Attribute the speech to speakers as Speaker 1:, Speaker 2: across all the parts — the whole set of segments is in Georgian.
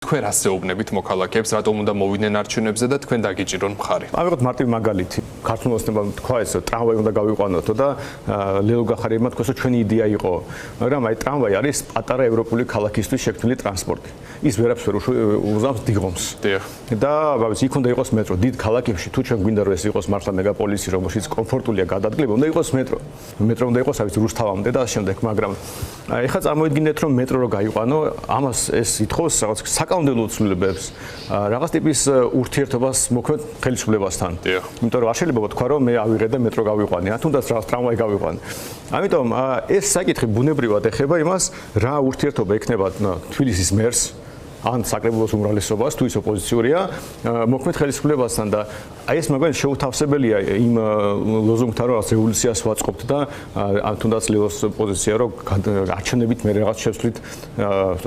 Speaker 1: თქვენ ასეუბნებით მოქალაქეებს, რატომ უნდა მოვიდნენ არჩევნებზე და თქვენ დაგიჭირონ მხარი.
Speaker 2: ავიღოთ მარტივი მაგალითი. ქართულ ოცნებამ თქვა ეს ტრამვაი უნდა გავიყვანოთო და ლელო გახარიებმა თქვა, რომ ჩვენი იდეა იყო, მაგრამ აი ტრამვაი არის პატარა ევროპული ქალაქისთვის შექმნილი ტრანსპორტი. ის ვერაფერს ვერ უზამს დიღომს. და იქ უნდა იყოს მეტრო. დიდ ქალაქებში თუ ჩვენ გვინდა რომ ეს იყოს მართლა მეგაპოლისი, რომელშიც კომფორტულია გადადგილება, უნდა იყოს მეტრო. მეტრო უნდა იყოს აი რუსთავამდე და შემდეგ, მაგრამ ეხლა წარმოიდგინეთ რომ მეტრო რო გაიყვანო, ამას ეს ითხოვს რაღაც საკანონმდებლო ცვლილებებს, რაღაც ტიპის ურთიერთობას მოქმედ ხელისუფლებასთან. იმიტომ რომ არ შეიძლება თქვა რომ მე ავიღე და მეტრო გავიყვანე, ან თუნდაც რაღაც ტრამვაი გავიყვანე. ამიტომ ეს საკითხი ბუნებრივად ეხება იმას, რა ურთიერთობა ექნება თბილისის მერს ან საკრებულოს უმრავლესობას თუ ის ოპოზიციურია მოქმედ ხელისუფლებასთან და აი ეს მაგალითად შეუთავსებელია იმ ლოზუნგთან რომ რევოლუციას ვაწყობთ და თუნდაც ლელოს პოზიცია რომ არჩევნებით მე რაღაც შევსვლით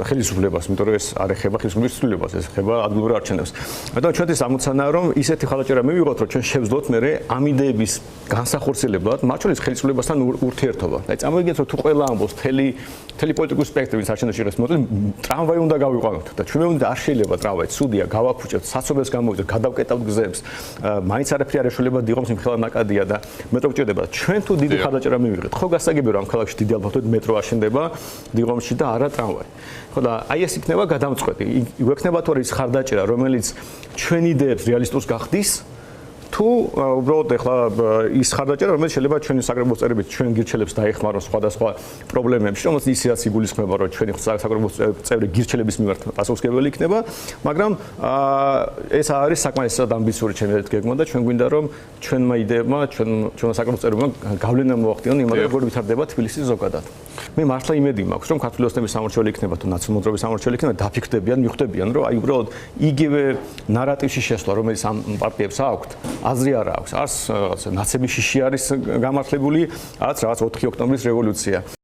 Speaker 2: ხელისუფლებას, იმიტომ რომ ეს არ ეხება ხელისუფლების ცვლილებას, ეს ეხება ადგილობრივ არჩევნებს. მაგრამ ჩვენთვის ამოცანაა რომ ისეთი ხალხჭერა მივიღოთ რომ ჩვენ შევძლოთ მე ამ იდეების განსახორციელებლად მათ შორის ხელისუფლებასთან ურთიერთობა. აი წამოვიგეთ რომ თუ ყველა ამბობს მთელი პოლიტიკური სპექტრი ვინც არჩევნებში იღებს მოწვევის ტრამვაი უნდა გავიყვანოთ და ჩვენ უნდა არ შეიძლება ტრამვაი ცუდია გავაფუჭებთ საცობებს გამოვიძოთ გადავკეტავთ გზებს მაინც არაფერი არ ეშველება დიღომს იმხელა ნაკადია და მეტრო გჭირდება ჩვენ თუ დიდი ხარდაჭერა მივიღეთ ხო გასაგებია რომ ამ ქალაქში დიდი ალბათობით მეტრო აშენდება დიღომში და არა ტრამვაი ხო და აი ეს იქნება გადამწყვეტი იქნება თორე ის ხარდაჭერა რომელიც ჩვენ იდეებს რეალისტურს გახდის თუ უბრალოდ ეხლა ის ხარდაჭერა რომელიც შეიძლება ჩვენი საკრებულოს წევრებით ჩვენ გირჩელებს დაეხმაროს სხვადასხვა პრობლემებში რომელსაც ისედაც იგულისხმება რომ ჩვენი საკრებულოს წევრი გირჩელების მიმართ პასუხისმგებელი იქნება მაგრამ ეს არის საკმარისად ამბიციური ჩემი გეგმა და ჩვენ გვინდა რომ ჩვენმა იდეებმა ჩვენმა საკრებულოს წევრებმა გავლენა მოახდინონ იმაზე როგორ ვითარდება თბილისი ზოგადად მე მართლა იმედი მაქვს რომ ქართული ოცნების სამორჩეული იქნება თუ ნაციონალურობის სამორჩეული იქნება დაფიქრდებიან მიხვდებიან რომ აი უბრალოდ იგივე ნარატივში შესვლა რომელიც ამ პარტიებს აქვთ აზრი არ აქვს არც რაღაც ნაცები შიში არის გამართლებული არც რაღაც 4 ოქტომბრის რევოლუცია